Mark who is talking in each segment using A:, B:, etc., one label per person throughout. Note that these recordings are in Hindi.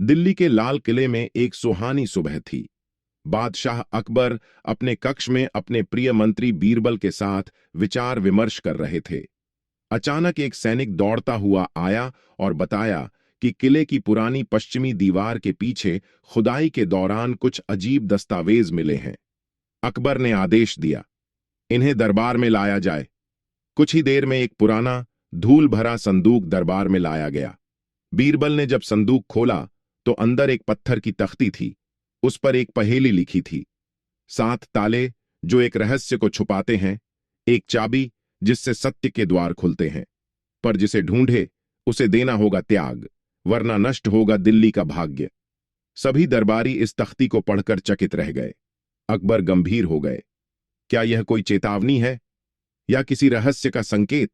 A: दिल्ली के लाल किले में एक सुहानी सुबह थी। बादशाह अकबर अपने कक्ष में अपने प्रिय मंत्री बीरबल के साथ विचार विमर्श कर रहे थे। अचानक एक सैनिक दौड़ता हुआ आया और बताया कि किले की पुरानी पश्चिमी दीवार के पीछे खुदाई के दौरान कुछ अजीब दस्तावेज मिले हैं। अकबर ने आदेश दिया, इन्हें दरबार में लाया जाए। कुछ ही देर में एक पुराना धूल भरा संदूक दरबार में लाया गया। बीरबल ने जब संदूक खोला तो अंदर एक पत्थर की तख्ती थी। उस पर एक पहेली लिखी थी, 7 ताले जो एक रहस्य को छुपाते हैं, एक चाबी जिससे सत्य के द्वार खुलते हैं, पर जिसे ढूंढे उसे देना होगा त्याग, वरना नष्ट होगा दिल्ली का भाग्य। सभी दरबारी इस तख्ती को पढ़कर चकित रह गए। अकबर गंभीर हो गए। क्या यह कोई चेतावनी है या किसी रहस्य का संकेत?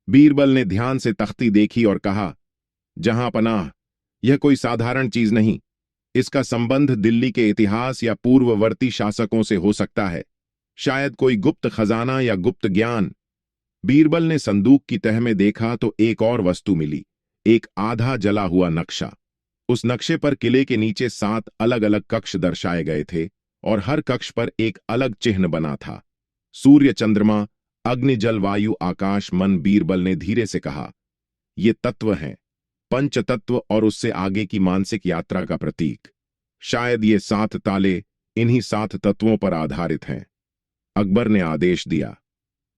A: बीरबल ने ध्यान से तख्ती देखी और कहा, जहां पनाह, यह कोई साधारण चीज नहीं। इसका संबंध दिल्ली के इतिहास या पूर्ववर्ती शासकों से हो सकता है, शायद कोई गुप्त खजाना या गुप्त ज्ञान। बीरबल ने संदूक की तह में देखा तो एक और वस्तु मिली, एक आधा जला हुआ नक्शा। उस नक्शे पर किले के नीचे 7 अलग अलग कक्ष दर्शाए गए थे और हर कक्ष पर एक अलग चिन्ह बना था, सूर्य, चंद्रमा, अग्नि, जल, वायु, आकाश, मन। बीरबल ने धीरे से कहा, ये तत्व हैं, पंचतत्व और उससे आगे की मानसिक यात्रा का प्रतीक। शायद ये 7 ताले इन्हीं 7 तत्वों पर आधारित हैं। अकबर ने आदेश दिया,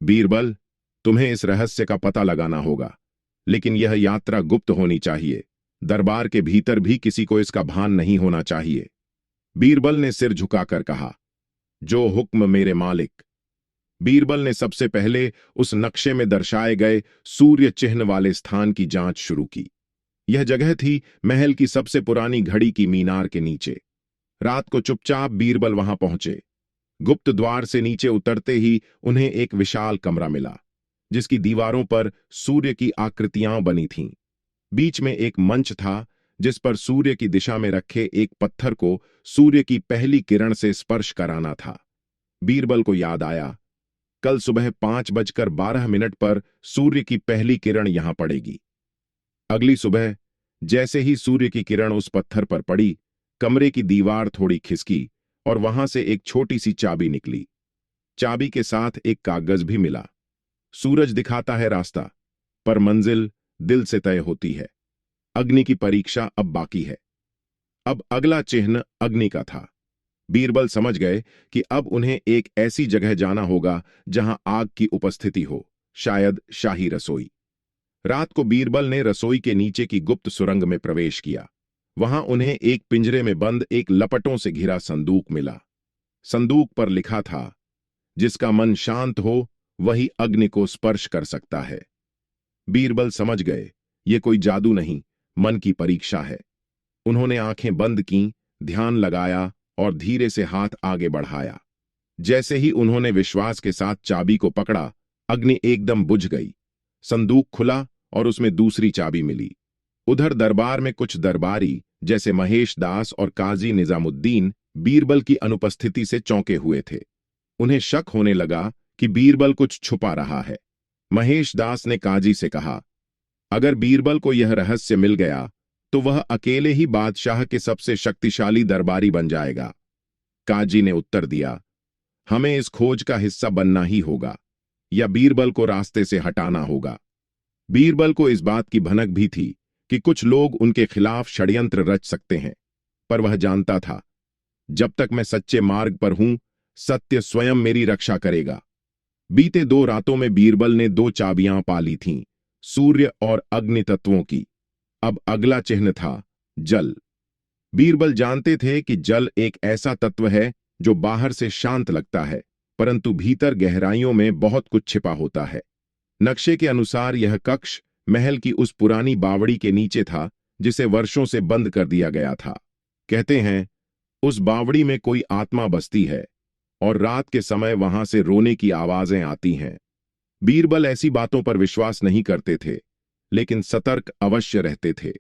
A: बीरबल, तुम्हें इस रहस्य का पता लगाना होगा, लेकिन यह यात्रा गुप्त होनी चाहिए। दरबार के भीतर भी किसी को इसका भान नहीं होना चाहिए। बीरबल ने सिर झुकाकर कहा, जो हुक्म मेरे मालिक। बीरबल ने सबसे पहले उस नक्शे में दर्शाए गए सूर्य चिन्ह वाले स्थान की जांच शुरू की। यह जगह थी महल की सबसे पुरानी घड़ी की मीनार के नीचे। रात को चुपचाप बीरबल वहां पहुंचे। गुप्त द्वार से नीचे उतरते ही उन्हें एक विशाल कमरा मिला, जिसकी दीवारों पर सूर्य की आकृतियां बनी थीं। बीच में एक मंच था, जिस पर सूर्य की दिशा में रखे एक पत्थर को सूर्य की पहली किरण से स्पर्श कराना था। बीरबल को याद आया, कल सुबह 5:12 पर सूर्य की पहली किरण यहां पड़ेगी। अगली सुबह जैसे ही सूर्य की किरण उस पत्थर पर पड़ी, कमरे की दीवार थोड़ी खिसकी और वहां से एक छोटी सी चाबी निकली। चाबी के साथ एक कागज भी मिला। सूरज दिखाता है रास्ता, पर मंजिल दिल से तय होती है। अग्नि की परीक्षा अब बाकी है। अब अगला चिन्ह अग्नि का था। बीरबल समझ गए कि अब उन्हें एक ऐसी जगह जाना होगा जहां आग की उपस्थिति हो, शायद शाही रसोई। रात को बीरबल ने रसोई के नीचे की गुप्त सुरंग में प्रवेश किया। वहां उन्हें एक पिंजरे में बंद एक लपटों से घिरा संदूक मिला। संदूक पर लिखा था, जिसका मन शांत हो वही अग्नि को स्पर्श कर सकता है। बीरबल समझ गए, ये कोई जादू नहीं, मन की परीक्षा है। उन्होंने आंखें बंद कीं, ध्यान लगाया और धीरे से हाथ आगे बढ़ाया। जैसे ही उन्होंने विश्वास के साथ चाबी को पकड़ा, अग्नि एकदम बुझ गई। संदूक खुला और उसमें दूसरी चाबी मिली। उधर दरबार में कुछ दरबारी जैसे महेश दास और काजी निजामुद्दीन बीरबल की अनुपस्थिति से चौंके हुए थे। उन्हें शक होने लगा कि बीरबल कुछ छुपा रहा है। महेश दास ने काजी से कहा, अगर बीरबल को यह रहस्य मिल गया तो वह अकेले ही बादशाह के सबसे शक्तिशाली दरबारी बन जाएगा। काजी ने उत्तर दिया, हमें इस खोज का हिस्सा बनना ही होगा या बीरबल को रास्ते से हटाना होगा। बीरबल को इस बात की भनक भी थी कि कुछ लोग उनके खिलाफ षड्यंत्र रच सकते हैं, पर वह जानता था, जब तक मैं सच्चे मार्ग पर हूं, सत्य स्वयं मेरी रक्षा करेगा। बीते 2 रातों में बीरबल ने 2 चाबियां पाली थीं, सूर्य और अग्नि तत्वों की। अब अगला चिन्ह था जल। बीरबल जानते थे कि जल एक ऐसा तत्व है जो बाहर से शांत लगता है, परंतु भीतर गहराइयों में बहुत कुछ छिपा होता है। नक्शे के अनुसार यह कक्ष महल की उस पुरानी बावड़ी के नीचे था, जिसे वर्षों से बंद कर दिया गया था। कहते हैं, उस बावड़ी में कोई आत्मा बसती है और रात के समय वहां से रोने की आवाजें आती हैं। बीरबल ऐसी बातों पर विश्वास नहीं करते थे, लेकिन सतर्क अवश्य रहते थे।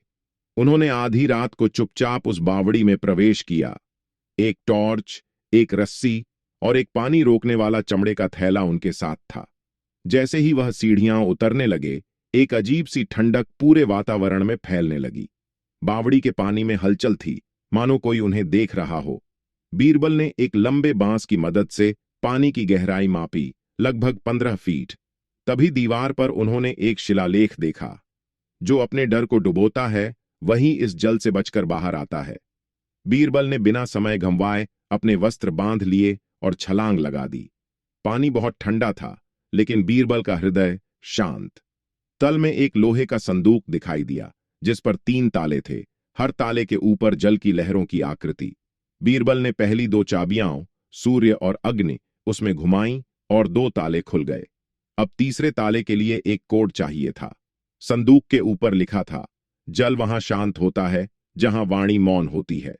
A: उन्होंने आधी रात को चुपचाप उस बावड़ी में प्रवेश किया। एक टॉर्च, एक रस्सी और एक पानी रोकने वाला चमड़े का थैला उनके साथ था। जैसे ही वह सीढ़ियां उतरने लगे, एक अजीब सी ठंडक पूरे वातावरण में फैलने लगी, बावड़ी के पानी में हलचल थी, मानो कोई उन्हें देख रहा हो। बीरबल ने एक लंबे बांस की मदद से पानी की गहराई मापी, लगभग 15 फीट। तभी दीवार पर उन्होंने एक शिलालेख देखा। जो अपने डर को डुबोता है वही इस जल से बचकर बाहर आता है। बीरबल ने बिना समय गंवाए अपने वस्त्र बांध लिए और छलांग लगा दी। पानी बहुत ठंडा था, लेकिन बीरबल का हृदय शांत। तल में एक लोहे का संदूक दिखाई दिया, जिस पर 3 ताले थे। हर ताले के ऊपर जल की लहरों की आकृति। बीरबल ने पहली 2 चाबियां, सूर्य और अग्नि, उसमें घुमाई और 2 ताले खुल गए। अब तीसरे ताले के लिए एक कोड चाहिए था। संदूक के ऊपर लिखा था, जल वहां शांत होता है जहां वाणी मौन होती है।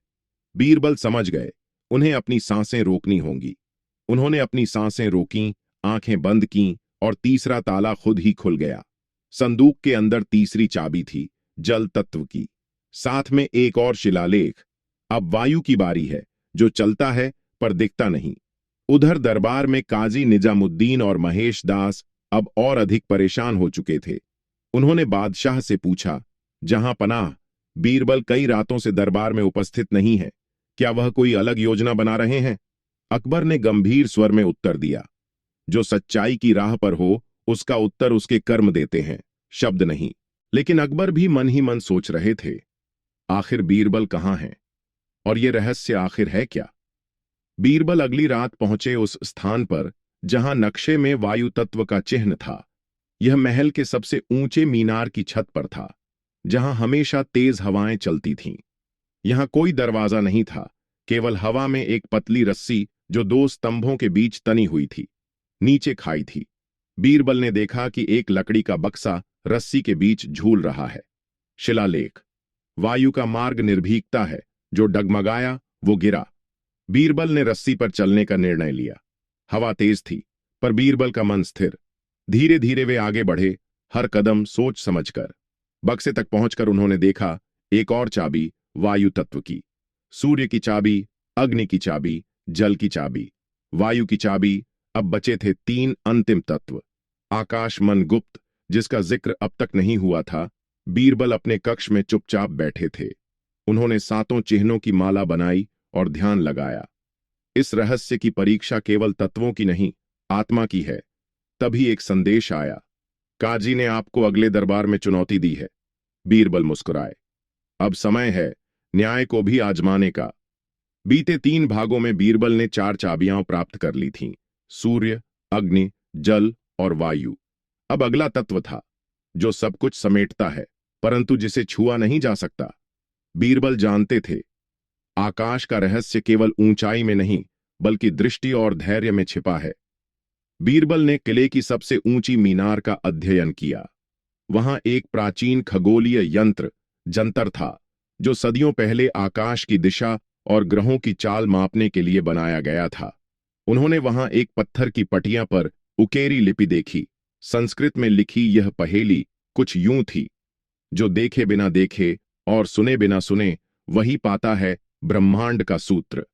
A: बीरबल समझ गए, उन्हें अपनी सांसें रोकनी होंगी। उन्होंने अपनी सांसें रोकीं, आंखें बंद कीं और तीसरा ताला खुद ही खुल गया। संदूक के अंदर तीसरी चाबी थी, जल तत्व की। साथ में एक और शिलालेख। अब वायु की बारी है, जो चलता है पर दिखता नहीं। उधर दरबार में काजी निजामुद्दीन और महेश दास अब और अधिक परेशान हो चुके थे। उन्होंने बादशाह से पूछा, जहां पनाह, बीरबल कई रातों से दरबार में उपस्थित नहीं है। क्या वह कोई अलग योजना बना रहे हैं? अकबर ने गंभीर स्वर में उत्तर दिया, जो सच्चाई की राह पर हो उसका उत्तर उसके कर्म देते हैं, शब्द नहीं। लेकिन अकबर भी मन ही मन सोच रहे थे, आखिर बीरबल कहां है और ये रहस्य आखिर है क्या? बीरबल अगली रात पहुंचे उस स्थान पर जहां नक्शे में वायु तत्व का चिन्ह था। यह महल के सबसे ऊंचे मीनार की छत पर था, जहां हमेशा तेज हवाएं चलती थीं। यहां कोई दरवाजा नहीं था, केवल हवा में एक पतली रस्सी जो 2 स्तंभों के बीच तनी हुई थी। नीचे खाई थी। बीरबल ने देखा कि एक लकड़ी का बक्सा रस्सी के बीच झूल रहा है। शिलालेख। वायु का मार्ग निर्भीकता है, जो डगमगाया वो गिरा। बीरबल ने रस्सी पर चलने का निर्णय लिया। हवा तेज थी, पर बीरबल का मन स्थिर। धीरे धीरे वे आगे बढ़े, हर कदम सोच समझकर। बक्से तक पहुंचकर उन्होंने देखा, एक और चाबी वायु तत्व की। सूर्य की चाबी, अग्नि की चाबी, जल की चाबी। वायु की चाबी। अब बचे थे 3 अंतिम तत्व। आकाश मन गुप्त, जिसका जिक्र अब तक नहीं हुआ था। बीरबल अपने कक्ष में चुपचाप बैठे थे। उन्होंने 7 चिन्हों की माला बनाई और ध्यान लगाया। इस रहस्य की परीक्षा केवल तत्वों की नहीं, आत्मा की है। तभी एक संदेश आया, काजी ने आपको अगले दरबार में चुनौती दी है। बीरबल मुस्कुराए। अब समय है न्याय को भी आजमाने का। बीते 3 भागों में बीरबल ने 4 चाबियां प्राप्त कर ली थीं, सूर्य, अग्नि, जल और वायु। अब अगला तत्व था, जो सब कुछ समेटता है, परंतु जिसे छुआ नहीं जा सकता। बीरबल जानते थे, आकाश का रहस्य केवल ऊंचाई में नहीं, बल्कि दृष्टि और धैर्य में छिपा है। बीरबल ने किले की सबसे ऊंची मीनार का अध्ययन किया। वहां एक प्राचीन खगोलीय यंत्र, जंतर था, जो सदियों पहले आकाश की दिशा और ग्रहों की चाल मापने के लिए बनाया गया था। उन्होंने वहां एक पत्थर की पटिया पर उकेरी लिपि देखी। संस्कृत में लिखी यह पहेली कुछ यूं थी, जो देखे बिना देखे और सुने बिना सुने, वही पाता है ब्रह्मांड का सूत्र।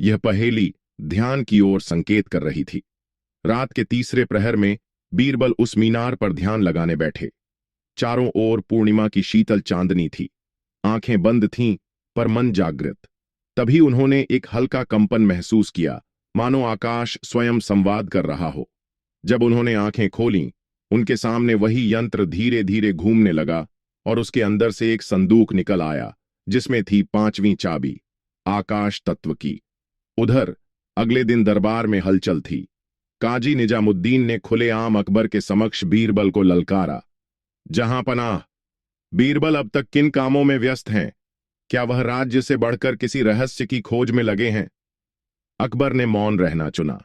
A: यह पहेली ध्यान की ओर संकेत कर रही थी। रात के तीसरे प्रहर में बीरबल उस मीनार पर ध्यान लगाने बैठे। चारों ओर पूर्णिमा की शीतल चांदनी थी। आंखें बंद थीं, पर मन जागृत। तभी उन्होंने एक हल्का कंपन महसूस किया, मानो आकाश स्वयं संवाद कर रहा हो। जब उन्होंने आंखें खोलीं, उनके सामने वही यंत्र धीरे धीरे घूमने लगा और उसके अंदर से एक संदूक निकल आया, जिसमें थी 5वीं चाबी, आकाश तत्व की। उधर अगले दिन दरबार में हलचल थी। काजी निजामुद्दीन ने खुलेआम अकबर के समक्ष बीरबल को ललकारा, जहां पनाह, बीरबल अब तक किन कामों में व्यस्त हैं? क्या वह राज्य से बढ़कर किसी रहस्य की खोज में लगे हैं? अकबर ने मौन रहना चुना।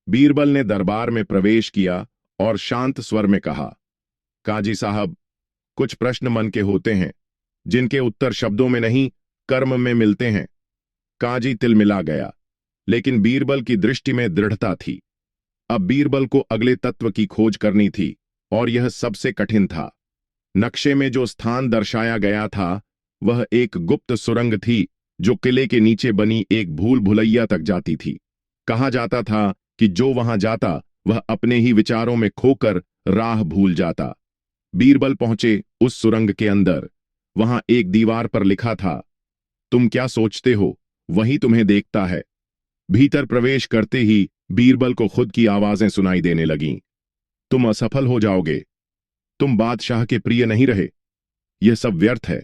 A: बीरबल ने दरबार में प्रवेश किया और शांत स्वर में कहा, काजी साहब, कुछ प्रश्न मन के होते हैं, जिनके उत्तर शब्दों में नहीं, कर्म में मिलते हैं। काजी तिलमिला गया, लेकिन बीरबल की दृष्टि में दृढ़ता थी। अब बीरबल को अगले तत्व की खोज करनी थी, और यह सबसे कठिन था। नक्शे में जो स्थान दर्शाया गया था, वह एक गुप्त सुरंग थी, जो किले के नीचे बनी एक भूल भुलैया तक जाती थी। कहा जाता था कि जो वहां जाता, वह अपने ही विचारों में खोकर राह भूल जाता। बीरबल पहुंचे उस सुरंग के अंदर। वहां एक दीवार पर लिखा था, तुम क्या सोचते हो, वही तुम्हें देखता है। भीतर प्रवेश करते ही बीरबल को खुद की आवाजें सुनाई देने लगीं। तुम असफल हो जाओगे। तुम बादशाह के प्रिय नहीं रहे। यह सब व्यर्थ है।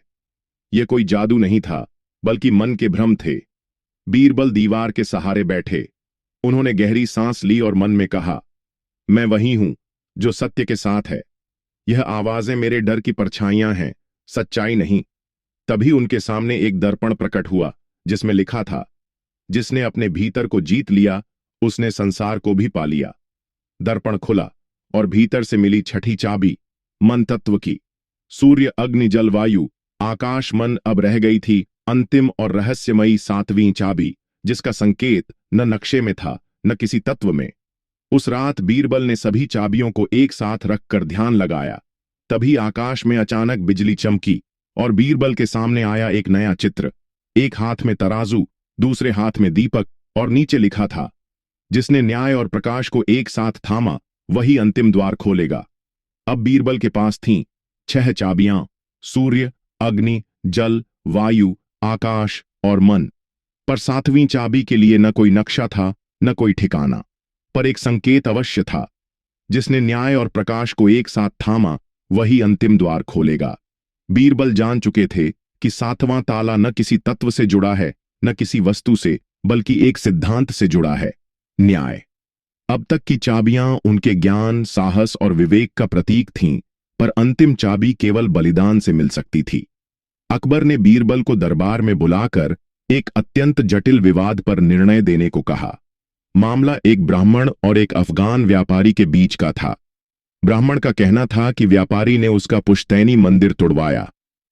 A: यह कोई जादू नहीं था, बल्कि मन के भ्रम थे। बीरबल दीवार के सहारे बैठे। उन्होंने गहरी सांस ली और मन में कहा, मैं वही हूं जो सत्य के साथ है। यह आवाजें मेरे डर की परछाइयां हैं, सच्चाई नहीं। तभी उनके सामने एक दर्पण प्रकट हुआ, जिसमें लिखा था, जिसने अपने भीतर को जीत लिया, उसने संसार को भी पा लिया। दर्पण खुला और भीतर से मिली छठी चाबी, मन तत्व की। सूर्य, अग्नि, जल, वायु, आकाश, मन, अब रह गई थी अंतिम और रहस्यमयी सातवीं चाबी, जिसका संकेत न नक्शे में था, न किसी तत्व में। उस रात बीरबल ने सभी चाबियों को एक साथ रखकर ध्यान लगाया। तभी आकाश में अचानक बिजली चमकी और बीरबल के सामने आया एक नया चित्र। एक हाथ में तराजू, दूसरे हाथ में दीपक, और नीचे लिखा था, जिसने न्याय और प्रकाश को एक साथ थामा, वही अंतिम द्वार खोलेगा। अब बीरबल के पास थीं 6 चाबियां, सूर्य, अग्नि, जल, वायु, आकाश और मन। पर 7वीं चाबी के लिए न कोई नक्शा था, न कोई ठिकाना। पर एक संकेत अवश्य था, जिसने न्याय और प्रकाश को एक साथ थामा, वही अंतिम द्वार खोलेगा। बीरबल जान चुके थे कि 7वां ताला न किसी तत्व से जुड़ा है, न किसी वस्तु से, बल्कि एक सिद्धांत से जुड़ा है, न्याय। अब तक की चाबियां उनके ज्ञान, साहस और विवेक का प्रतीक थीं, पर अंतिम चाबी केवल बलिदान से मिल सकती थी। अकबर ने बीरबल को दरबार में बुलाकर एक अत्यंत जटिल विवाद पर निर्णय देने को कहा। मामला एक ब्राह्मण और एक अफगान व्यापारी के बीच का था। ब्राह्मण का कहना था कि व्यापारी ने उसका पुश्तैनी मंदिर तोड़वाया,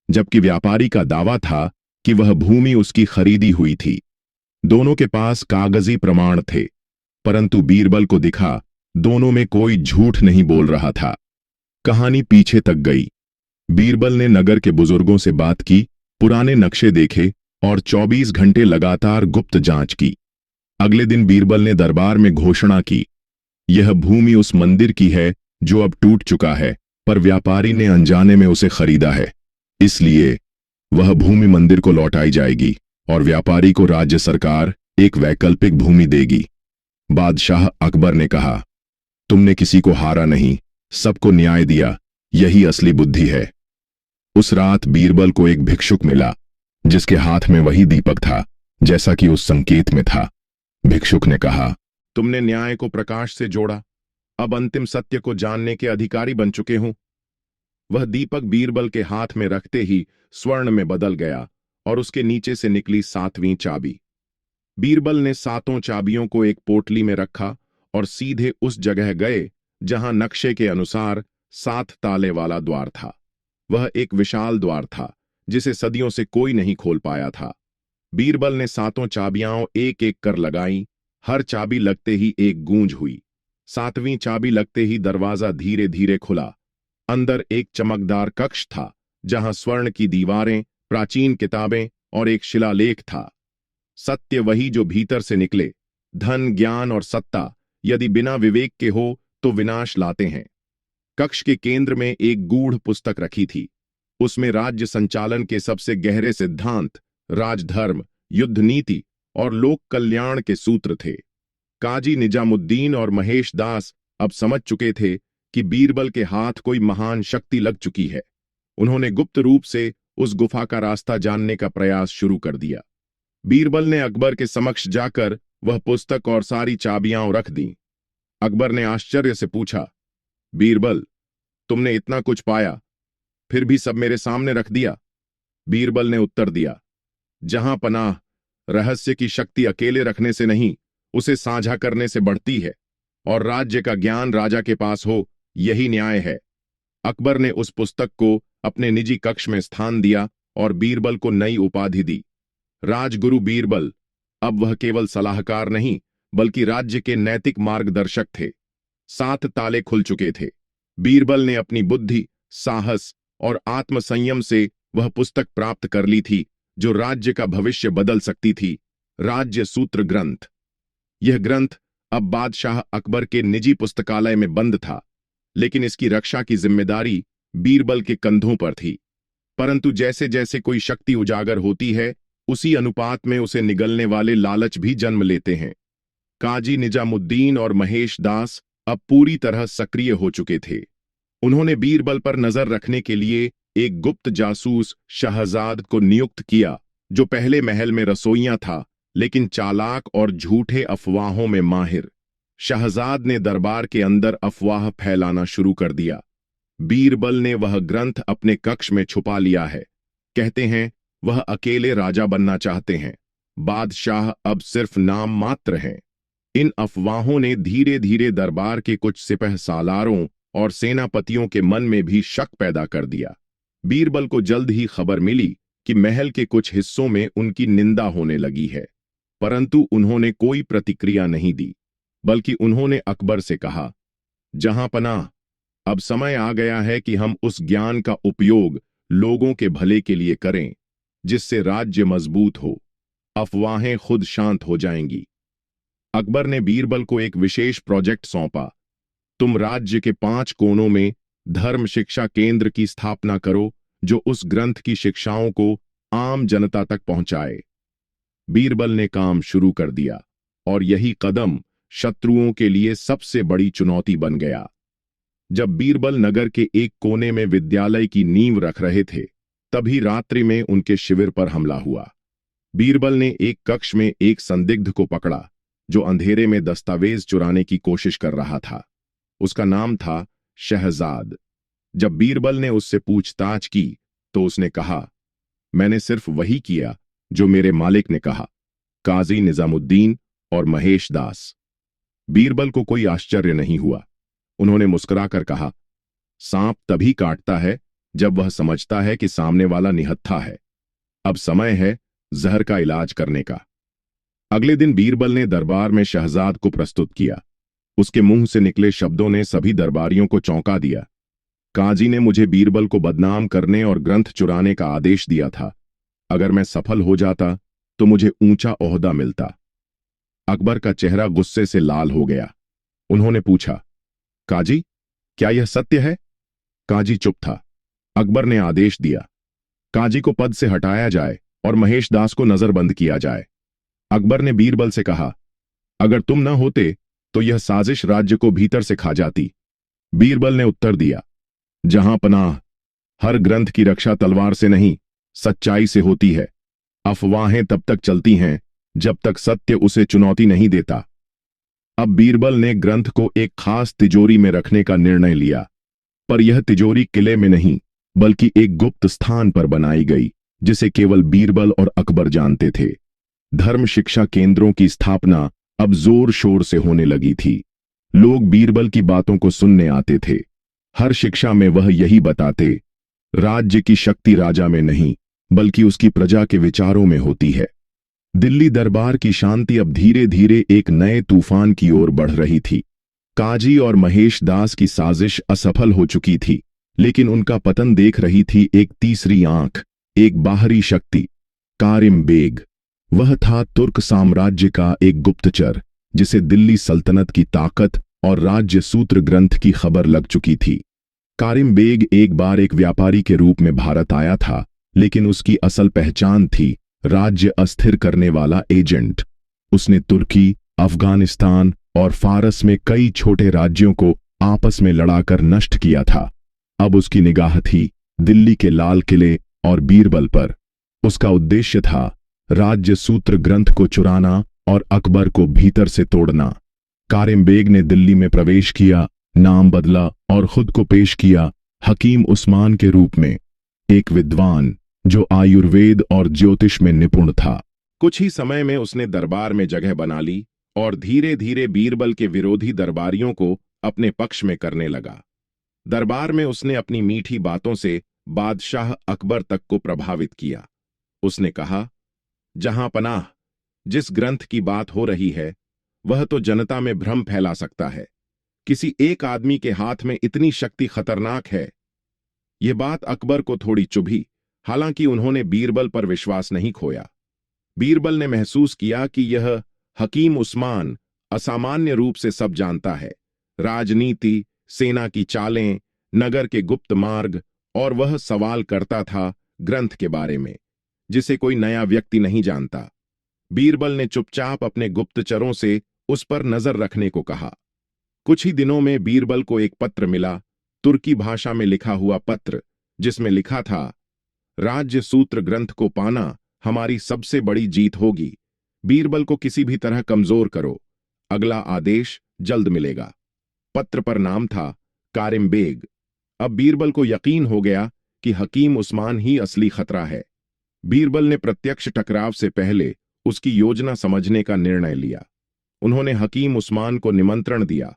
A: जबकि व्यापारी का दावा था कि वह भूमि उसकी खरीदी हुई थी। दोनों के पास कागजी प्रमाण थे, परंतु बीरबल को दिखा दोनों में कोई झूठ नहीं बोल रहा था। कहानी पीछे तक गई। बीरबल ने नगर के बुजुर्गों से बात की, पुराने नक्शे देखे और 24 घंटे लगातार गुप्त जांच की। अगले दिन बीरबल ने दरबार में घोषणा की, यह भूमि उस मंदिर की है जो अब टूट चुका है, पर व्यापारी ने अनजाने में उसे खरीदा है। इसलिए वह भूमि मंदिर को लौटाई जाएगी और व्यापारी को राज्य सरकार एक वैकल्पिक भूमि देगी। बादशाह अकबर ने कहा, तुमने किसी को हारा नहीं, सबको न्याय दिया, यही असली बुद्धि है। उस रात बीरबल को एक भिक्षुक मिला, जिसके हाथ में वही दीपक था जैसा कि उस संकेत में था। भिक्षुक ने कहा, तुमने न्याय को प्रकाश से जोड़ा, अब अंतिम सत्य को जानने के अधिकारी बन चुके हूं। वह दीपक बीरबल के हाथ में रखते ही स्वर्ण में बदल गया और उसके नीचे से निकली 7वीं चाबी। बीरबल ने 7 चाबियों को एक पोटली में रखा और सीधे उस जगह गए जहां नक्शे के अनुसार 7 ताले वाला द्वार था। वह एक विशाल द्वार था, जिसे सदियों से कोई नहीं खोल पाया था। बीरबल ने 7 चाबियां एक एक कर लगाईं। हर चाबी लगते ही एक गूंज हुई। 7वीं चाबी लगते ही दरवाजा धीरे धीरे खुला। अंदर एक चमकदार कक्ष था, जहां स्वर्ण की दीवारें, प्राचीन किताबें और एक शिलालेख था। सत्य वही जो भीतर से निकले। धन, ज्ञान और सत्ता यदि बिना विवेक के हो तो विनाश लाते हैं। कक्ष के केंद्र में एक गूढ़ पुस्तक रखी थी। उसमें राज्य संचालन के सबसे गहरे सिद्धांत, राजधर्म, युद्ध नीति और लोक कल्याण के सूत्र थे। काजी निजामुद्दीन और महेश दास अब समझ चुके थे कि बीरबल के हाथ कोई महान शक्ति लग चुकी है। उन्होंने गुप्त रूप से उस गुफा का रास्ता जानने का प्रयास शुरू कर दिया। बीरबल ने अकबर के समक्ष जाकर वह पुस्तक और सारी चाबियां रख दी। अकबर ने आश्चर्य से पूछा, बीरबल, तुमने इतना कुछ पाया, फिर भी सब मेरे सामने रख दिया? बीरबल ने उत्तर दिया, जहां पनाह, रहस्य की शक्ति अकेले रखने से नहीं, उसे साझा करने से बढ़ती है, और राज्य का ज्ञान राजा के पास हो, यही न्याय है। अकबर ने उस पुस्तक को अपने निजी कक्ष में स्थान दिया और बीरबल को नई उपाधि दी, राजगुरु बीरबल। अब वह केवल सलाहकार नहीं, बल्कि राज्य के नैतिक मार्गदर्शक थे। 7 ताले खुल चुके थे। बीरबल ने अपनी बुद्धि, साहस और आत्मसंयम से वह पुस्तक प्राप्त कर ली थी जो राज्य का भविष्य बदल सकती थी, राज्य सूत्र ग्रंथ। यह ग्रंथ अब बादशाह अकबर के निजी पुस्तकालय में बंद था, लेकिन इसकी रक्षा की जिम्मेदारी बीरबल के कंधों पर थी। परंतु जैसे जैसे कोई शक्ति उजागर होती है, उसी अनुपात में उसे निगलने वाले लालच भी जन्म लेते हैं। काजी निजामुद्दीन और महेश दास अब पूरी तरह सक्रिय हो चुके थे। उन्होंने बीरबल पर नजर रखने के लिए एक गुप्त जासूस शहजाद को नियुक्त किया, जो पहले महल में रसोइया था, लेकिन चालाक और झूठे अफवाहों में माहिर। शहजाद ने दरबार के अंदर अफवाह फैलाना शुरू कर दिया। बीरबल ने वह ग्रंथ अपने कक्ष में छुपा लिया है। कहते हैं वह अकेले राजा बनना चाहते हैं। बादशाह अब सिर्फ नाम मात्र हैं। इन अफवाहों ने धीरे धीरे दरबार के कुछ सिपह सालारों और सेनापतियों के मन में भी शक पैदा कर दिया। बीरबल को जल्द ही खबर मिली कि महल के कुछ हिस्सों में उनकी निंदा होने लगी है, परंतु उन्होंने कोई प्रतिक्रिया नहीं दी, बल्कि उन्होंने अकबर से कहा, जहांपनाह, अब समय आ गया है कि हम उस ज्ञान का उपयोग लोगों के भले के लिए करें, जिससे राज्य मजबूत हो। अफवाहें खुद शांत हो जाएंगी। अकबर ने बीरबल को एक विशेष प्रोजेक्ट सौंपा। तुम राज्य के 5 कोनों में धर्म शिक्षा केंद्र की स्थापना करो, जो उस ग्रंथ की शिक्षाओं को आम जनता तक पहुंचाए। बीरबल ने काम शुरू कर दिया, और यही कदम शत्रुओं के लिए सबसे बड़ी चुनौती बन गया। जब बीरबल नगर के एक कोने में विद्यालय की नींव रख रहे थे, तभी रात्रि में उनके शिविर पर हमला हुआ। बीरबल ने एक कक्ष में एक संदिग्ध को पकड़ा, जो अंधेरे में दस्तावेज चुराने की कोशिश कर रहा था। उसका नाम था शहजाद। जब बीरबल ने उससे पूछताछ की, तो उसने कहा, मैंने सिर्फ वही किया जो मेरे मालिक ने कहा, काजी निजामुद्दीन और महेश दास। बीरबल को कोई आश्चर्य नहीं हुआ। उन्होंने मुस्कुराकर कहा, सांप तभी काटता है जब वह समझता है कि सामने वाला निहत्था है। अब समय है जहर का इलाज करने का। अगले दिन बीरबल ने दरबार में शहजाद को प्रस्तुत किया। उसके मुंह से निकले शब्दों ने सभी दरबारियों को चौंका दिया। काजी ने मुझे बीरबल को बदनाम करने और ग्रंथ चुराने का आदेश दिया था। अगर मैं सफल हो जाता तो मुझे ऊंचा ओहदा मिलता। अकबर का चेहरा गुस्से से लाल हो गया। उन्होंने पूछा, काजी, क्या यह सत्य है? काजी चुप था। अकबर ने आदेश दिया, काजी को पद से हटाया जाए और महेश दास को नजरबंद किया जाए। अकबर ने बीरबल से कहा, अगर तुम न होते तो यह साजिश राज्य को भीतर से खा जाती। बीरबल ने उत्तर दिया, जहां पनाह, हर ग्रंथ की रक्षा तलवार से नहीं, सच्चाई से होती है। अफवाहें तब तक चलती हैं जब तक सत्य उसे चुनौती नहीं देता। अब बीरबल ने ग्रंथ को एक खास तिजोरी में रखने का निर्णय लिया, पर यह तिजोरी किले में नहीं, बल्कि एक गुप्त स्थान पर बनाई गई, जिसे केवल बीरबल और अकबर जानते थे। धर्म शिक्षा केंद्रों की स्थापना अब जोर शोर से होने लगी थी। लोग बीरबल की बातों को सुनने आते थे। हर शिक्षा में वह यही बताते, राज्य की शक्ति राजा में नहीं, बल्कि उसकी प्रजा के विचारों में होती है। दिल्ली दरबार की शांति अब धीरे धीरे एक नए तूफान की ओर बढ़ रही थी। काजी और महेश दास की साजिश असफल हो चुकी थी, लेकिन उनका पतन देख रही थी एक तीसरी आंख, एक बाहरी शक्ति, कारिम बेग। वह था तुर्क साम्राज्य का एक गुप्तचर, जिसे दिल्ली सल्तनत की ताकत और राज्य सूत्र ग्रंथ की खबर लग चुकी थी। कारिम बेग एक बार एक व्यापारी के रूप में भारत आया था, लेकिन उसकी असल पहचान थी राज्य अस्थिर करने वाला एजेंट। उसने तुर्की, अफगानिस्तान और फारस में कई छोटे राज्यों को आपस में लड़ाकर नष्ट किया था। अब उसकी निगाह थी दिल्ली के लाल किले और बीरबल पर। उसका उद्देश्य था राज्य सूत्र ग्रंथ को चुराना और अकबर को भीतर से तोड़ना। कारिम बेग ने दिल्ली में प्रवेश किया, नाम बदला और खुद को पेश किया हकीम उस्मान के रूप में, एक विद्वान जो आयुर्वेद और ज्योतिष में निपुण था। कुछ ही समय में उसने दरबार में जगह बना ली और धीरे धीरे बीरबल के विरोधी दरबारियों को अपने पक्ष में करने लगा। दरबार में उसने अपनी मीठी बातों से बादशाह अकबर तक को प्रभावित किया। उसने कहा, जहां पनाह, जिस ग्रंथ की बात हो रही है वह तो जनता में भ्रम फैला सकता है। किसी एक आदमी के हाथ में इतनी शक्ति खतरनाक है। यह बात अकबर को थोड़ी चुभी, हालांकि उन्होंने बीरबल पर विश्वास नहीं खोया। बीरबल ने महसूस किया कि यह हकीम उस्मान असामान्य रूप से सब जानता है, राजनीति, सेना की चालें, नगर के गुप्त मार्ग, और वह सवाल करता था ग्रंथ के बारे में, जिसे कोई नया व्यक्ति नहीं जानता। बीरबल ने चुपचाप अपने गुप्तचरों से उस पर नजर रखने को कहा। कुछ ही दिनों में बीरबल को एक पत्र मिला, तुर्की भाषा में लिखा हुआ पत्र, जिसमें लिखा था, राज्य सूत्र ग्रंथ को पाना हमारी सबसे बड़ी जीत होगी। बीरबल को किसी भी तरह कमजोर करो, अगला आदेश जल्द मिलेगा। पत्र पर नाम था कारिम बेग। अब बीरबल को यकीन हो गया कि हकीम उस्मान ही असली खतरा है। बीरबल ने प्रत्यक्ष टकराव से पहले उसकी योजना समझने का निर्णय लिया। उन्होंने हकीम उस्मान को निमंत्रण दिया,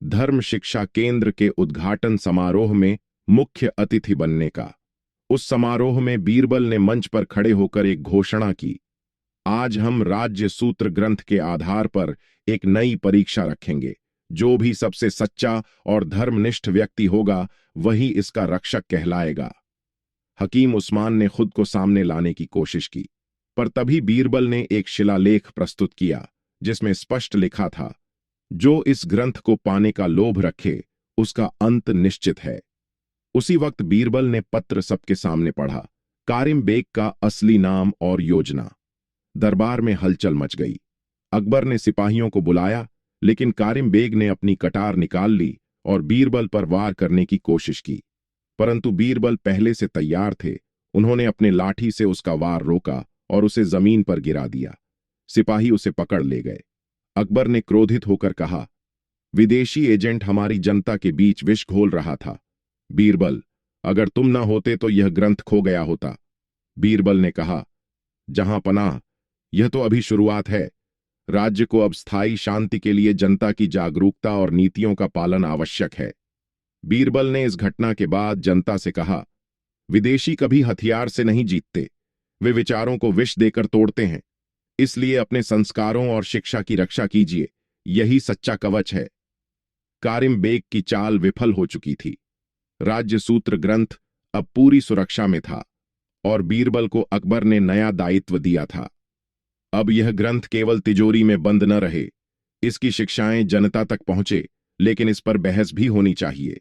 A: धर्म शिक्षा केंद्र के उद्घाटन समारोह में मुख्य अतिथि बनने का। उस समारोह में बीरबल ने मंच पर खड़े होकर एक घोषणा की, आज हम राज्य सूत्र ग्रंथ के आधार पर एक नई परीक्षा रखेंगे। जो भी सबसे सच्चा और धर्मनिष्ठ व्यक्ति होगा वही इसका रक्षक कहलाएगा। हकीम उस्मान ने खुद को सामने लाने की कोशिश की, पर तभी बीरबल ने एक शिलालेख प्रस्तुत किया जिसमें स्पष्ट लिखा था, जो इस ग्रंथ को पाने का लोभ रखे उसका अंत निश्चित है। उसी वक्त बीरबल ने पत्र सबके सामने पढ़ा, कारिम बेग का असली नाम और योजना। दरबार में हलचल मच गई। अकबर ने सिपाहियों को बुलाया, लेकिन कारिम बेग ने अपनी कटार निकाल ली और बीरबल पर वार करने की कोशिश की, परंतु बीरबल पहले से तैयार थे। उन्होंने अपने लाठी से उसका वार रोका और उसे जमीन पर गिरा दिया। सिपाही उसे पकड़ ले गए। अकबर ने क्रोधित होकर कहा, विदेशी एजेंट हमारी जनता के बीच विष घोल रहा था। बीरबल, अगर तुम ना होते तो यह ग्रंथ खो गया होता। बीरबल ने कहा, जहां पनाह, यह तो अभी शुरुआत है। राज्य को अब स्थायी शांति के लिए जनता की जागरूकता और नीतियों का पालन आवश्यक है। बीरबल ने इस घटना के बाद जनता से कहा, विदेशी कभी हथियार से नहीं जीतते, वे विचारों को विष देकर तोड़ते हैं। इसलिए अपने संस्कारों और शिक्षा की रक्षा कीजिए, यही सच्चा कवच है। कारिम बेग की चाल विफल हो चुकी थी। राज्य सूत्र ग्रंथ अब पूरी सुरक्षा में था और बीरबल को अकबर ने नया दायित्व दिया था। अब यह ग्रंथ केवल तिजोरी में बंद न रहे, इसकी शिक्षाएं जनता तक पहुंचे, लेकिन इस पर बहस भी होनी चाहिए।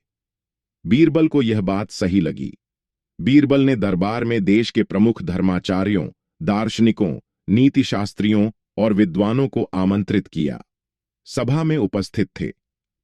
A: बीरबल को यह बात सही लगी। बीरबल ने दरबार में देश के प्रमुख धर्माचार्यों, दार्शनिकों, नीतिशास्त्रियों और विद्वानों को आमंत्रित किया। सभा में उपस्थित थे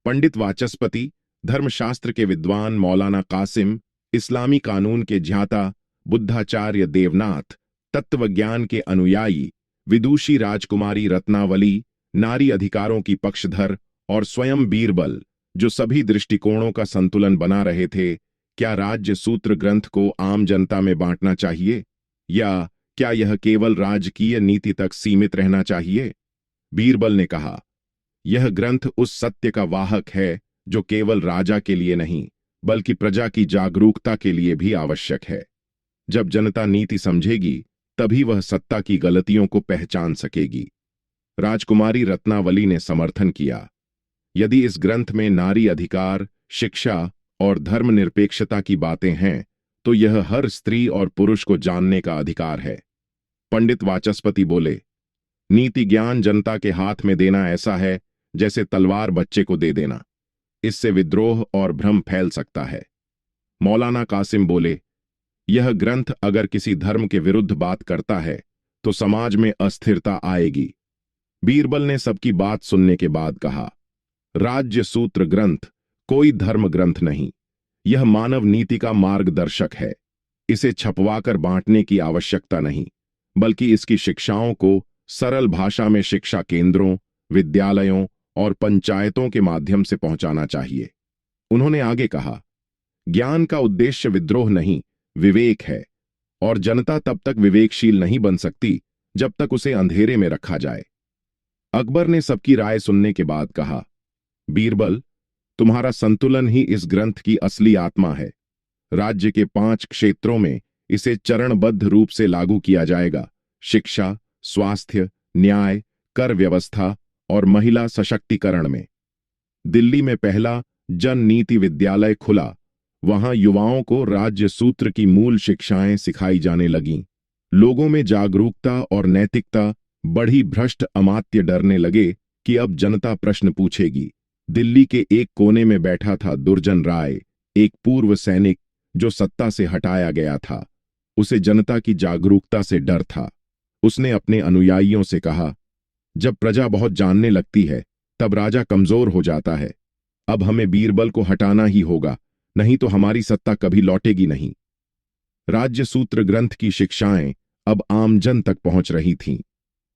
A: पंडित वाचस्पति, धर्मशास्त्र के विद्वान मौलाना कासिम, इस्लामी कानून के ज्ञाता बुद्धाचार्य देवनाथ, तत्वज्ञान के अनुयायी विदुषी राजकुमारी रत्नावली, नारी अधिकारों की पक्षधर और स्वयं बीरबल, जो सभी दृष्टिकोणों का संतुलन बना रहे थे। क्या राज्य सूत्र ग्रंथ को आम जनता में बांटना चाहिए, या क्या यह केवल राजकीय नीति तक सीमित रहना चाहिए? बीरबल ने कहा, यह ग्रंथ उस सत्य का वाहक है जो केवल राजा के लिए नहीं, बल्कि प्रजा की जागरूकता के लिए भी आवश्यक है। जब जनता नीति समझेगी, तभी वह सत्ता की गलतियों को पहचान सकेगी। राजकुमारी रत्नावली ने समर्थन किया, यदि इस ग्रंथ में नारी अधिकार, शिक्षा और धर्मनिरपेक्षता की बातें हैं, तो यह हर स्त्री और पुरुष को जानने का अधिकार है। पंडित वाचस्पति बोले, नीति ज्ञान जनता के हाथ में देना ऐसा है जैसे तलवार बच्चे को दे देना। इससे विद्रोह और भ्रम फैल सकता है। मौलाना कासिम बोले, यह ग्रंथ अगर किसी धर्म के विरुद्ध बात करता है तो समाज में अस्थिरता आएगी। बीरबल ने सबकी बात सुनने के बाद कहा, राज्य सूत्र ग्रंथ कोई धर्म ग्रंथ नहीं, यह मानव नीति का मार्गदर्शक है। इसे छपवाकर बांटने की आवश्यकता नहीं, बल्कि इसकी शिक्षाओं को सरल भाषा में शिक्षा केंद्रों, विद्यालयों और पंचायतों के माध्यम से पहुंचाना चाहिए। उन्होंने आगे कहा, ज्ञान का उद्देश्य विद्रोह नहीं, विवेक है, और जनता तब तक विवेकशील नहीं बन सकती जब तक उसे अंधेरे में रखा जाए। अकबर ने सबकी राय सुनने के बाद कहा, बीरबल, तुम्हारा संतुलन ही इस ग्रंथ की असली आत्मा है। राज्य के 5 क्षेत्रों में इसे चरणबद्ध रूप से लागू किया जाएगा, शिक्षा, स्वास्थ्य, न्याय, कर व्यवस्था और महिला सशक्तिकरण में। दिल्ली में पहला जन नीति विद्यालय खुला, वहां युवाओं को राज्य सूत्र की मूल शिक्षाएं सिखाई जाने लगीं। लोगों में जागरूकता और नैतिकता बढ़ी। भ्रष्ट अमात्य डरने लगे कि अब जनता प्रश्न पूछेगी। दिल्ली के एक कोने में बैठा था दुर्जन राय, एक पूर्व सैनिक जो सत्ता से हटाया गया था। उसे जनता की जागरूकता से डर था। उसने अपने अनुयायियों से कहा, जब प्रजा बहुत जानने लगती है तब राजा कमजोर हो जाता है। अब हमें बीरबल को हटाना ही होगा, नहीं तो हमारी सत्ता कभी लौटेगी नहीं। राज्य सूत्र ग्रंथ की शिक्षाएं अब आम जन तक पहुंच रही थीं।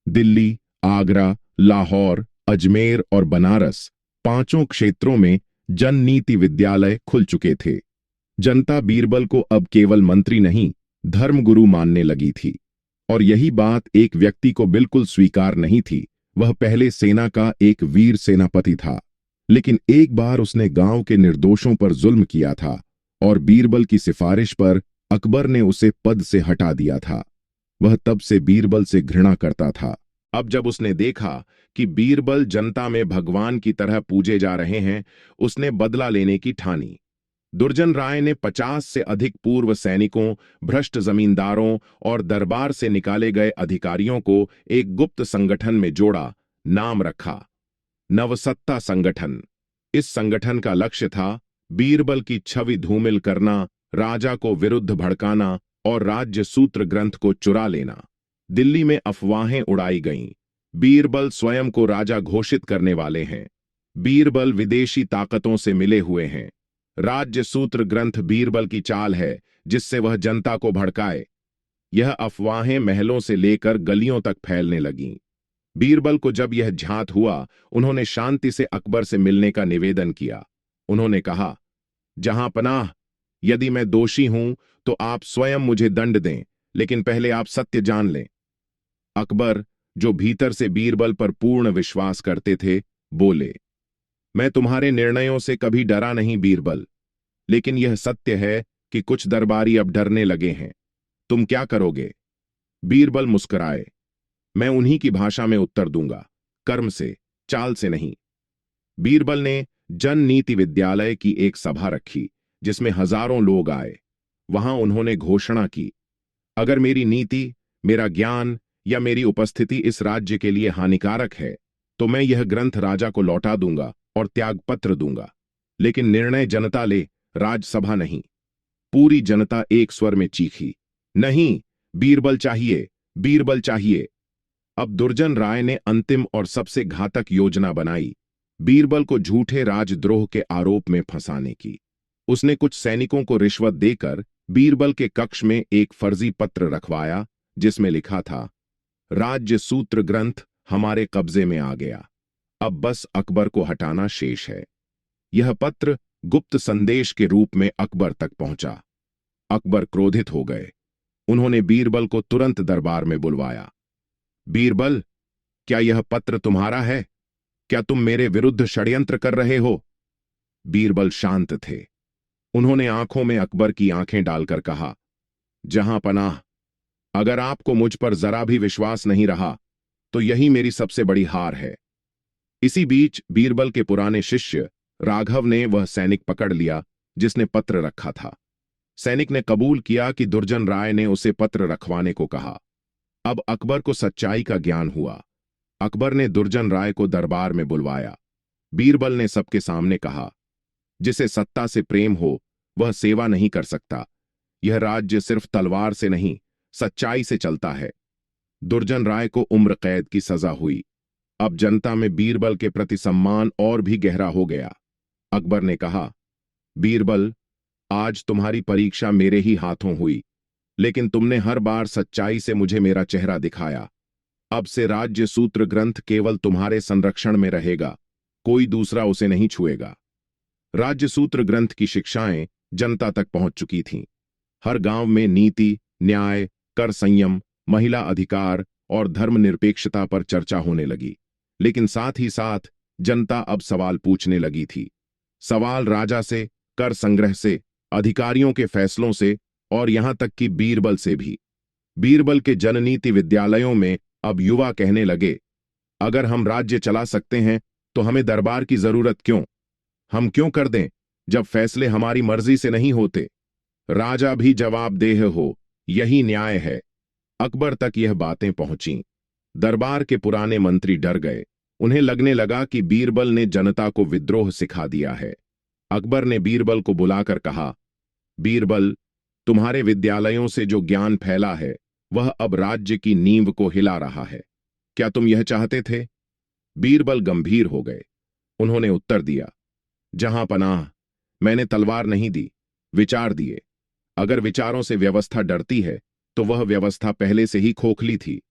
A: दिल्ली, आगरा, लाहौर, अजमेर और बनारस, पांचों क्षेत्रों में जन नीति विद्यालय खुल चुके थे। जनता बीरबल को अब केवल मंत्री नहीं, धर्मगुरु मानने लगी थी। और यही बात एक व्यक्ति को बिल्कुल स्वीकार नहीं थी। वह पहले सेना का एक वीर सेनापति था, लेकिन एक बार उसने गांव के निर्दोषों पर जुल्म किया था और बीरबल की सिफारिश पर अकबर ने उसे पद से हटा दिया था। वह तब से बीरबल से घृणा करता था। अब जब उसने देखा कि बीरबल जनता में भगवान की तरह पूजे जा रहे हैं, उसने बदला लेने की ठानी। दुर्जन राय ने 50 से अधिक पूर्व सैनिकों, भ्रष्ट जमींदारों और दरबार से निकाले गए अधिकारियों को एक गुप्त संगठन में जोड़ा। नाम रखा नवसत्ता संगठन। इस संगठन का लक्ष्य था बीरबल की छवि धूमिल करना, राजा को विरुद्ध भड़काना और राज्य सूत्र ग्रंथ को चुरा लेना। दिल्ली में अफवाहें उड़ाई गईं। बीरबल स्वयं को राजा घोषित करने वाले हैं। बीरबल विदेशी ताकतों से मिले हुए हैं। राज्य सूत्र ग्रंथ बीरबल की चाल है जिससे वह जनता को भड़काए। यह अफवाहें महलों से लेकर गलियों तक फैलने लगीं। बीरबल को जब यह झांत हुआ, उन्होंने शांति से अकबर से मिलने का निवेदन किया। उन्होंने कहा, जहां पनाह, यदि मैं दोषी हूं तो आप स्वयं मुझे दंड दें, लेकिन पहले आप सत्य जान लें। अकबर, जो भीतर से बीरबल पर पूर्ण विश्वास करते थे, बोले, मैं तुम्हारे निर्णयों से कभी डरा नहीं बीरबल, लेकिन यह सत्य है कि कुछ दरबारी अब डरने लगे हैं। तुम क्या करोगे? बीरबल मुस्कुराए, मैं उन्हीं की भाषा में उत्तर दूंगा, कर्म से, चाल से नहीं। बीरबल ने जन नीति विद्यालय की एक सभा रखी जिसमें हजारों लोग आए। वहां उन्होंने घोषणा की, अगर मेरी नीति, मेरा ज्ञान या मेरी उपस्थिति इस राज्य के लिए हानिकारक है तो मैं यह ग्रंथ राजा को लौटा दूंगा और त्यागपत्र दूंगा। लेकिन निर्णय जनता ले, राजसभा नहीं। पूरी जनता एक स्वर में चीखी, नहीं, बीरबल चाहिए, बीरबल चाहिए। अब दुर्जन राय ने अंतिम और सबसे घातक योजना बनाई, बीरबल को झूठे राजद्रोह के आरोप में फंसाने की। उसने कुछ सैनिकों को रिश्वत देकर बीरबल के कक्ष में एक फर्जी पत्र रखवाया जिसमें लिखा था, राज्य सूत्र ग्रंथ हमारे कब्जे में आ गया, अब बस अकबर को हटाना शेष है। यह पत्र गुप्त संदेश के रूप में अकबर तक पहुंचा। अकबर क्रोधित हो गए। उन्होंने बीरबल को तुरंत दरबार में बुलवाया। बीरबल, क्या यह पत्र तुम्हारा है? क्या तुम मेरे विरुद्ध षड्यंत्र कर रहे हो? बीरबल शांत थे। उन्होंने आंखों में अकबर की आंखें डालकर कहा, जहां पनाह, अगर आपको मुझ पर जरा भी विश्वास नहीं रहा तो यही मेरी सबसे बड़ी हार है। इसी बीच बीरबल के पुराने शिष्य राघव ने वह सैनिक पकड़ लिया जिसने पत्र रखा था। सैनिक ने कबूल किया कि दुर्जन राय ने उसे पत्र रखवाने को कहा। अब अकबर को सच्चाई का ज्ञान हुआ। अकबर ने दुर्जन राय को दरबार में बुलवाया। बीरबल ने सबके सामने कहा, जिसे सत्ता से प्रेम हो वह सेवा नहीं कर सकता। यह राज्य सिर्फ तलवार से नहीं, सच्चाई से चलता है। दुर्जन राय को उम्र कैद की सजा हुई। अब जनता में बीरबल के प्रति सम्मान और भी गहरा हो गया। अकबर ने कहा, बीरबल, आज तुम्हारी परीक्षा मेरे ही हाथों हुई, लेकिन तुमने हर बार सच्चाई से मुझे मेरा चेहरा दिखाया। अब से राज्य सूत्र ग्रंथ केवल तुम्हारे संरक्षण में रहेगा, कोई दूसरा उसे नहीं छुएगा। राज्य सूत्र ग्रंथ की शिक्षाएं जनता तक पहुंच चुकी थीं। हर गांव में नीति, न्याय, कर संयम, महिला अधिकार और धर्मनिरपेक्षता पर चर्चा होने लगी। लेकिन साथ ही साथ जनता अब सवाल पूछने लगी थी। सवाल राजा से, कर संग्रह से, अधिकारियों के फैसलों से और यहां तक कि बीरबल से भी। बीरबल के जननीति विद्यालयों में अब युवा कहने लगे, अगर हम राज्य चला सकते हैं तो हमें दरबार की जरूरत क्यों? हम क्यों कर दें जब फैसले हमारी मर्जी से नहीं होते? राजा भी जवाबदेह हो, यही न्याय है। अकबर तक यह बातें पहुंचीं। दरबार के पुराने मंत्री डर गए। उन्हें लगने लगा कि बीरबल ने जनता को विद्रोह सिखा दिया है। अकबर ने बीरबल को बुलाकर कहा, बीरबल, तुम्हारे विद्यालयों से जो ज्ञान फैला है वह अब राज्य की नींव को हिला रहा है। क्या तुम यह चाहते थे? बीरबल गंभीर हो गए। उन्होंने उत्तर दिया, जहां पनाह, मैंने तलवार नहीं दी, विचार दिए। अगर विचारों से व्यवस्था डरती है तो वह व्यवस्था पहले से ही खोखली थी।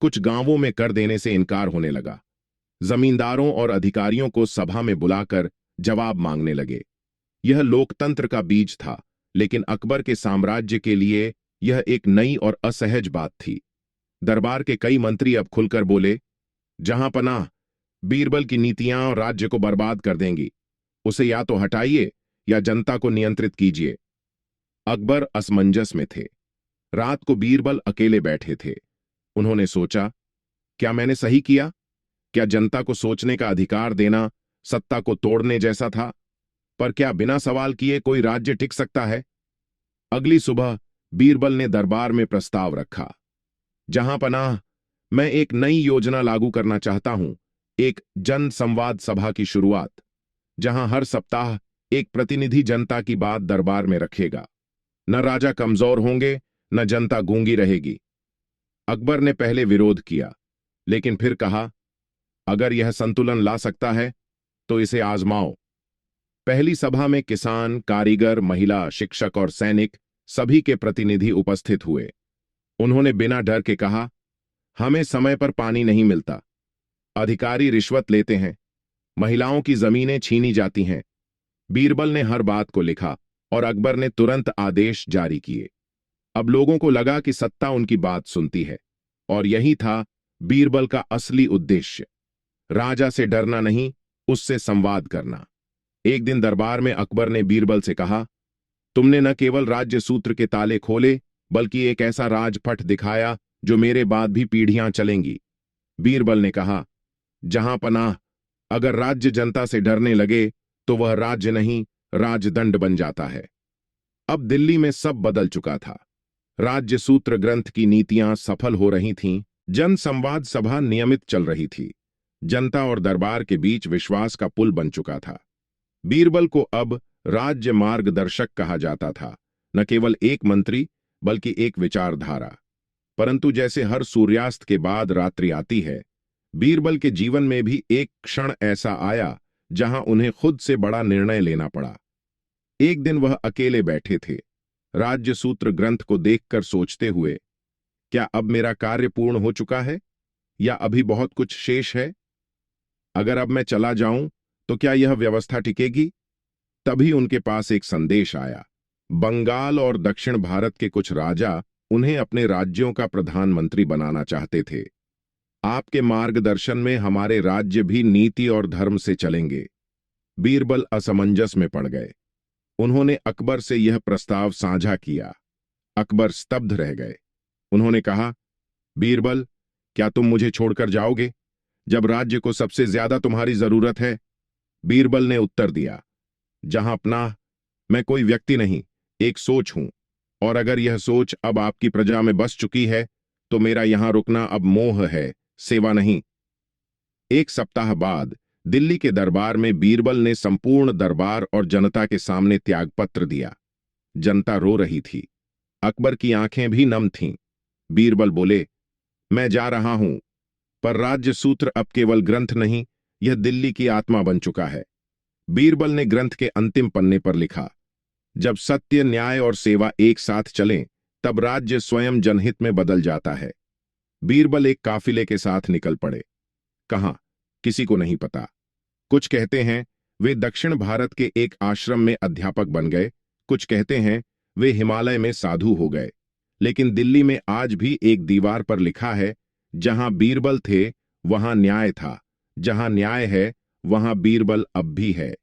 A: कुछ गांवों में कर देने से इनकार होने लगा। जमींदारों और अधिकारियों को सभा में बुलाकर जवाब मांगने लगे। यह लोकतंत्र का बीज था, लेकिन अकबर के साम्राज्य के लिए यह एक नई और असहज बात थी। दरबार के कई मंत्री अब खुलकर बोले, जहां पनाह, बीरबल की नीतियां राज्य को बर्बाद कर देंगी। उसे या तो हटाइए या जनता को नियंत्रित कीजिए। अकबर असमंजस में थे। रात को बीरबल अकेले बैठे थे। उन्होंने सोचा, क्या मैंने सही किया? क्या जनता को सोचने का अधिकार देना सत्ता को तोड़ने जैसा था? पर क्या बिना सवाल किए कोई राज्य टिक सकता है? अगली सुबह बीरबल ने दरबार में प्रस्ताव रखा, जहां पनाह, मैं एक नई योजना लागू करना चाहता हूं, एक जन संवाद सभा की शुरुआत, जहां हर सप्ताह एक प्रतिनिधि जनता की बात दरबार में रखेगा। न राजा कमजोर होंगे, न जनता गूंगी रहेगी। अकबर ने पहले विरोध किया, लेकिन फिर कहा, अगर यह संतुलन ला सकता है तो इसे आजमाओ। पहली सभा में किसान, कारीगर, महिला, शिक्षक और सैनिक सभी के प्रतिनिधि उपस्थित हुए। उन्होंने बिना डर के कहा, हमें समय पर पानी नहीं मिलता, अधिकारी रिश्वत लेते हैं, महिलाओं की जमीनें छीनी जाती हैं। बीरबल ने हर बात को लिखा और अकबर ने तुरंत आदेश जारी किए। अब लोगों को लगा कि सत्ता उनकी बात सुनती है, और यही था बीरबल का असली उद्देश्य, राजा से डरना नहीं, उससे संवाद करना। एक दिन दरबार में अकबर ने बीरबल से कहा, तुमने न केवल राज्य सूत्र के ताले खोले, बल्कि एक ऐसा राजपट दिखाया जो मेरे बाद भी पीढ़ियां चलेंगी। बीरबल ने कहा, जहां पनाह, अगर राज्य जनता से डरने लगे तो वह राज्य नहीं, राजदंड बन जाता है। अब दिल्ली में सब बदल चुका था। राज्य सूत्र ग्रंथ की नीतियां सफल हो रही थीं, जन संवाद सभा नियमित चल रही थी, जनता और दरबार के बीच विश्वास का पुल बन चुका था। बीरबल को अब राज्य मार्गदर्शक कहा जाता था, न केवल एक मंत्री बल्कि एक विचारधारा। परंतु जैसे हर सूर्यास्त के बाद रात्रि आती है, बीरबल के जीवन में भी एक क्षण ऐसा आया जहां उन्हें खुद से बड़ा निर्णय लेना पड़ा। एक दिन वह अकेले बैठे थे, राज्य सूत्र ग्रंथ को देखकर सोचते हुए, क्या अब मेरा कार्य पूर्ण हो चुका है या अभी बहुत कुछ शेष है? अगर अब मैं चला जाऊं तो क्या यह व्यवस्था टिकेगी? तभी उनके पास एक संदेश आया। बंगाल और दक्षिण भारत के कुछ राजा उन्हें अपने राज्यों का प्रधानमंत्री बनाना चाहते थे। आपके मार्गदर्शन में हमारे राज्य भी नीति और धर्म से चलेंगे। बीरबल असमंजस में पड़ गए। उन्होंने अकबर से यह प्रस्ताव साझा किया। अकबर स्तब्ध रह गए। उन्होंने कहा, बीरबल, क्या तुम मुझे छोड़कर जाओगे जब राज्य को सबसे ज्यादा तुम्हारी जरूरत है? बीरबल ने उत्तर दिया, जहां पनाह, मैं कोई व्यक्ति नहीं, एक सोच हूं, और अगर यह सोच अब आपकी प्रजा में बस चुकी है तो मेरा यहां रुकना अब मोह है, सेवा नहीं। एक सप्ताह बाद दिल्ली के दरबार में बीरबल ने संपूर्ण दरबार और जनता के सामने त्यागपत्र दिया। जनता रो रही थी। अकबर की आंखें भी नम थीं। बीरबल बोले, मैं जा रहा हूं, पर राज्य सूत्र अब केवल ग्रंथ नहीं, यह दिल्ली की आत्मा बन चुका है। बीरबल ने ग्रंथ के अंतिम पन्ने पर लिखा, जब सत्य, न्याय और सेवा एक साथ चलें, तब राज्य स्वयं जनहित में बदल जाता है। बीरबल एक काफिले के साथ निकल पड़े। कहां, किसी को नहीं पता। कुछ कहते हैं वे दक्षिण भारत के एक आश्रम में अध्यापक बन गए, कुछ कहते हैं वे हिमालय में साधु हो गए, लेकिन दिल्ली में आज भी एक दीवार पर लिखा है, जहां बीरबल थे वहां न्याय था, जहां न्याय है वहां बीरबल अब भी है।